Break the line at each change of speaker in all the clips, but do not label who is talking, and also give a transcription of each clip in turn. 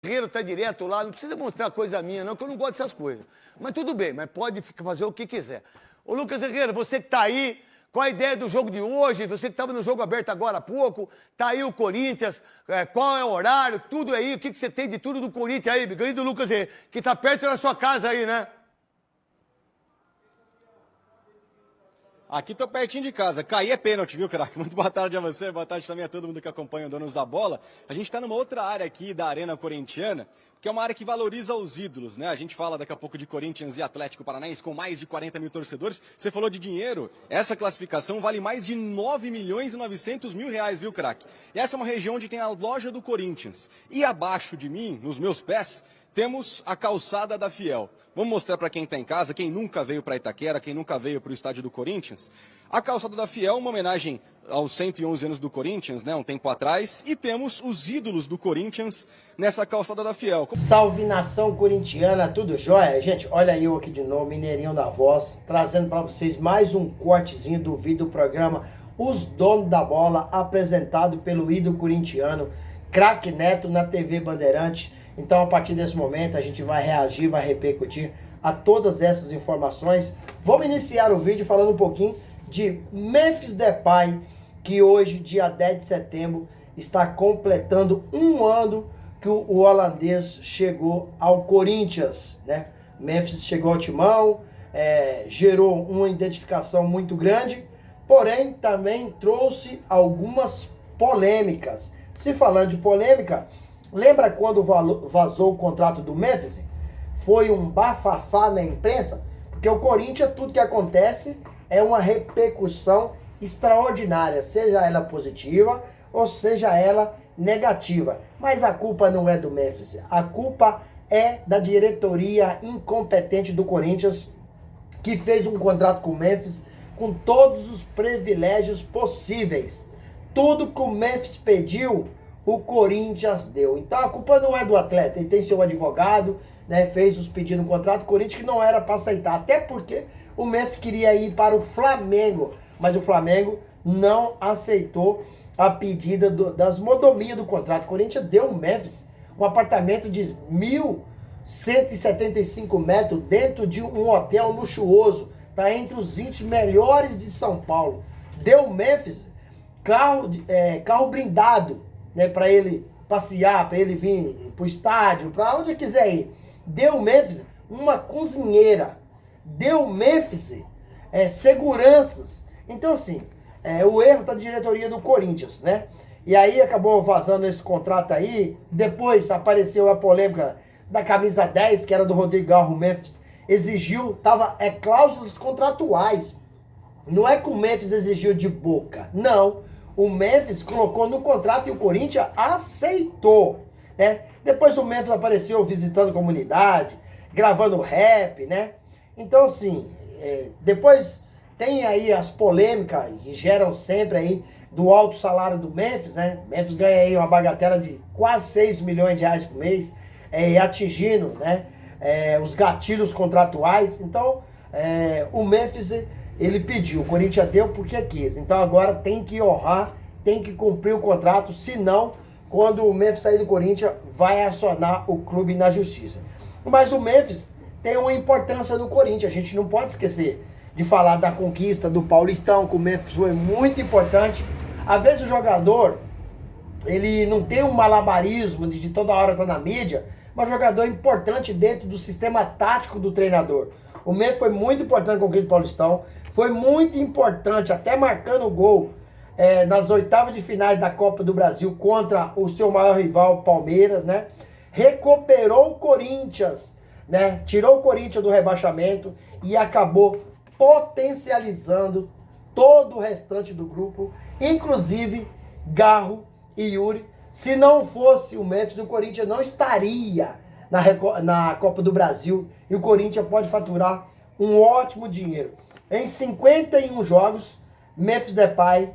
Guerreiro tá direto lá, não precisa mostrar coisa minha, não, que eu não gosto dessas coisas. Mas tudo bem, mas pode fazer o que quiser. Ô, Lucas Herrera, você que tá aí, qual a ideia do jogo de hoje? Você que estava no jogo aberto agora há pouco, tá aí o Corinthians, qual é o horário, tudo aí, o que você tem de tudo do Corinthians aí, meu querido Lucas Herrera, que tá perto da sua casa aí, né?
Aqui tô pertinho de casa. Cair é pênalti, viu, craque? Muito boa tarde a você, boa tarde também a todo mundo que acompanha o Donos da Bola. A gente tá numa outra área aqui da Arena Corintiana, que é uma área que valoriza os ídolos, né? A gente fala daqui a pouco de Corinthians e Atlético Paranaense com mais de 40 mil torcedores. Você falou de dinheiro, essa classificação vale mais de 9 milhões e 900 mil reais, viu, craque? E essa é uma região onde tem a loja do Corinthians. E abaixo de mim, nos meus pés, temos a calçada da Fiel. Vamos mostrar para quem está em casa, quem nunca veio para Itaquera, quem nunca veio para o estádio do Corinthians. A calçada da Fiel, uma homenagem aos 111 anos do Corinthians, né, um tempo atrás. E temos os ídolos do Corinthians nessa calçada da Fiel.
Salve nação corintiana, tudo jóia? Gente, olha eu aqui de novo, Mineirinho da Voz, trazendo para vocês mais um cortezinho do vídeo do programa Os Donos da Bola, apresentado pelo ídolo corintiano, Craque Neto, na TV Bandeirante. Então, a partir desse momento, a gente vai reagir, vai repercutir a todas essas informações. Vamos iniciar o vídeo falando um pouquinho de Memphis Depay, que hoje, dia 10 de setembro, está completando um ano que o holandês chegou ao Corinthians, né? Memphis chegou ao timão, gerou uma identificação muito grande, porém também trouxe algumas polêmicas. Se falando de polêmica, lembra quando vazou o contrato do Memphis? Foi um bafafá na imprensa, porque o Corinthians, tudo que acontece é uma repercussão extraordinária, seja ela positiva ou seja ela negativa. Mas a culpa não é do Memphis, a culpa é da diretoria incompetente do Corinthians, que fez um contrato com o Memphis com todos os privilégios possíveis. Tudo que o Memphis pediu, o Corinthians deu. Então a culpa não é do atleta, ele tem seu advogado, né, fez os pedidos no contrato, o Corinthians que não era para aceitar, até porque o Memphis queria ir para o Flamengo, mas o Flamengo não aceitou a pedida das modomias do contrato. O Corinthians deu o Memphis um apartamento de 1.175 metros dentro de um hotel luxuoso, tá entre os 20 melhores de São Paulo. Deu o Memphis carro blindado, né, para ele passear, para ele vir pro estádio, para onde quiser ir. Deu o Memphis uma cozinheira, deu o Memphis seguranças. Então assim, o erro da diretoria do Corinthians, né? E aí acabou vazando esse contrato aí. Depois apareceu a polêmica da camisa 10, que era do Rodrigo Garro. O Memphis exigiu, cláusulas contratuais. Não é que o Memphis exigiu de boca, não. O Memphis colocou no contrato e o Corinthians aceitou, né? Depois o Memphis apareceu visitando comunidade, gravando rap, né? Então assim, depois tem aí as polêmicas que geram sempre aí do alto salário do Memphis, né? Memphis ganha aí uma bagatela de quase 6 milhões de reais por mês, atingindo, né, os gatilhos contratuais. Então, o Memphis, ele pediu, o Corinthians deu porque quis. Então agora tem que honrar, tem que cumprir o contrato, senão, quando o Memphis sair do Corinthians, vai acionar o clube na justiça. Mas o Memphis tem uma importância no Corinthians, a gente não pode esquecer de falar da conquista do Paulistão, que o Memphis foi muito importante. Às vezes o jogador, ele não tem um malabarismo de toda hora estar na mídia, mas o jogador é importante dentro do sistema tático do treinador. O Memphis foi muito importante com o conquista do Paulistão, foi muito importante, até marcando o gol nas oitavas de finais da Copa do Brasil contra o seu maior rival, Palmeiras, né? Recuperou o Corinthians, né? Tirou o Corinthians do rebaixamento e acabou potencializando todo o restante do grupo, inclusive Garro e Yuri. Se não fosse o Memphis, o Corinthians não estaria na Copa do Brasil, e o Corinthians pode faturar um ótimo dinheiro. Em 51 jogos, Memphis Depay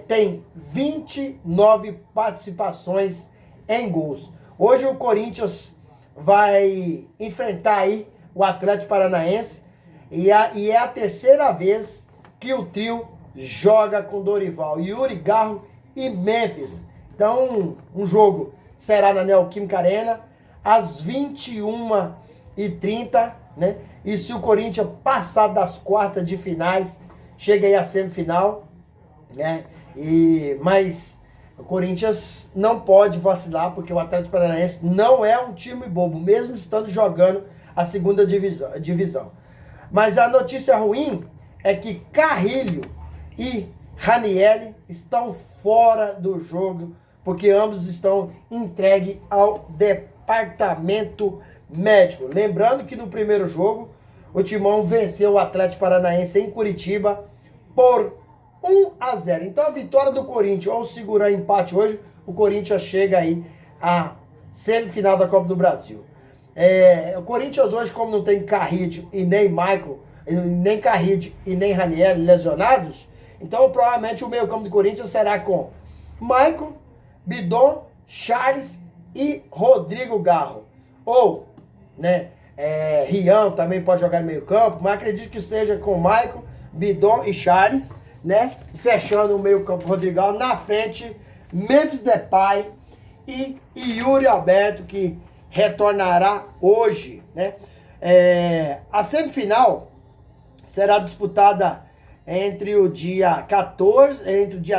tem 29 participações em gols. Hoje o Corinthians vai enfrentar aí o Atlético Paranaense, e é a terceira vez que o trio joga com Dorival, Yuri, Garro e Memphis. Então, um jogo será na Neoquímica Arena, às 21h30, né? E se o Corinthians passar das quartas de finais, chega aí a semifinal, né? Mas o Corinthians não pode vacilar, porque o Atlético Paranaense não é um time bobo, mesmo estando jogando a segunda divisão. Mas a notícia ruim é que Carrilho e Ranieri estão fora do jogo, porque ambos estão entregues ao departamento médico. Lembrando que no primeiro jogo, o Timão venceu o Atlético Paranaense em Curitiba por 1-0. Então a vitória do Corinthians, ou segurar empate hoje, o Corinthians chega aí à semifinal da Copa do Brasil. O Corinthians hoje, como não tem Carrillo e nem Michael, nem Carrillo e nem Ranieri lesionados, então provavelmente o meio campo do Corinthians será com Michael, Bidon, Charles e Rodrigo Garro. Ou, né, Rian também pode jogar no meio campo, mas acredito que seja com Michael, Bidon e Charles, né? Fechando o meio campo Rodrigo Garro. Na frente, Memphis Depay e Yuri Alberto, que retornará hoje, né? A semifinal será disputada entre o dia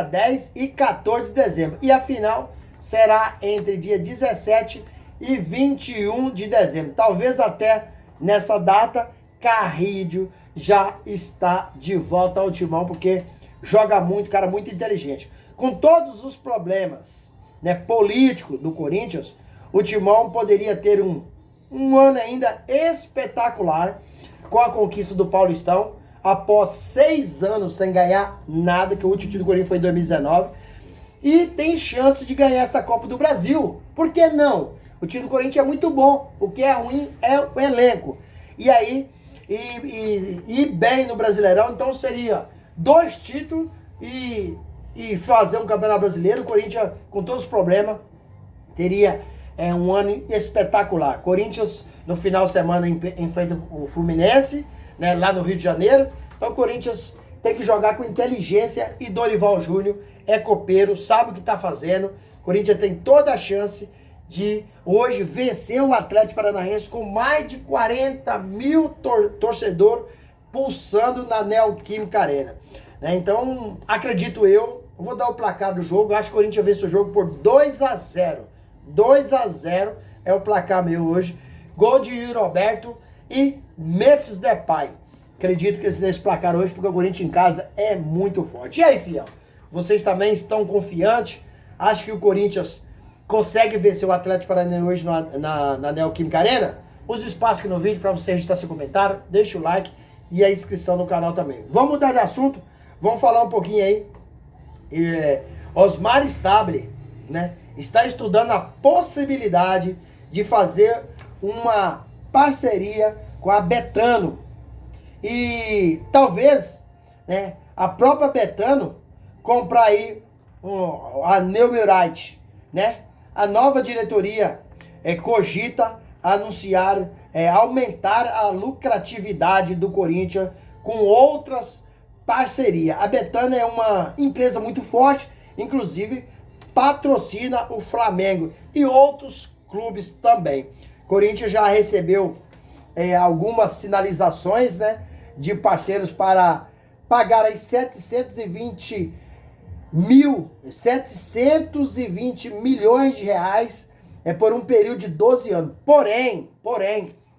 10 e 14 de dezembro. E a final será entre dia 17 e 21 de dezembro. Talvez até nessa data, Carrillo já está de volta ao Timão, porque joga muito, cara, muito inteligente. Com todos os problemas, né, políticos do Corinthians, o Timão poderia ter um ano ainda espetacular com a conquista do Paulistão, após 6 anos sem ganhar nada, que o último título do Corinthians foi em 2019, e tem chance de ganhar essa Copa do Brasil. Por que não? O time do Corinthians é muito bom, o que é ruim é o elenco. E aí, e bem no Brasileirão, então seria 2 títulos e fazer um Campeonato Brasileiro. O Corinthians, com todos os problemas, teria um ano espetacular. Corinthians, no final de semana, enfrenta o Fluminense, né, lá no Rio de Janeiro. Então o Corinthians tem que jogar com inteligência, e Dorival Júnior é copeiro, sabe o que está fazendo. O Corinthians tem toda a chance de hoje vencer o Atlético Paranaense com mais de 40 mil torcedores pulsando na Neoquímica Arena. Né? Então, acredito eu, vou dar o placar do jogo, acho que o Corinthians vence o jogo por 2-0. 2-0 é o placar meu hoje. Gol de Yuri Alberto e Memphis Depay. Acredito que nesse placar hoje, porque o Corinthians em casa é muito forte. E aí, fiel? Vocês também estão confiantes? Acho que o Corinthians consegue vencer o Atlético Paranaense hoje na Neoquímica Arena? Use o espaço aqui no vídeo para você registrar seu comentário, deixa o like e a inscrição no canal também. Vamos mudar de assunto, vamos falar um pouquinho aí. Osmar Stable, né, está estudando a possibilidade de fazer uma parceria com a Betano. E talvez, né, a própria Betano comprar aí a Neumurite, né? A nova diretoria cogita anunciar, aumentar a lucratividade do Corinthians com outras parcerias. A Betano é uma empresa muito forte, inclusive patrocina o Flamengo e outros clubes também. Corinthians já recebeu algumas sinalizações, né, de parceiros para pagar aí 720 milhões de reais por um período de 12 anos. Porém,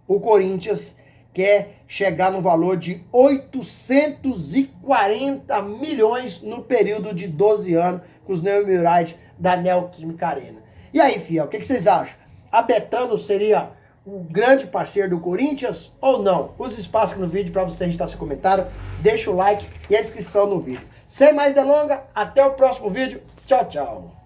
o Corinthians quer chegar no valor de 840 milhões no período de 12 anos com os Neumurite da Neoquímica Arena. E aí, fiel, o que vocês acham? A Betano seria o grande parceiro do Corinthians ou não? Use espaço aqui no vídeo para você registrar seu comentário, deixa o like e a inscrição no vídeo. Sem mais delongas, até o próximo vídeo. Tchau, tchau.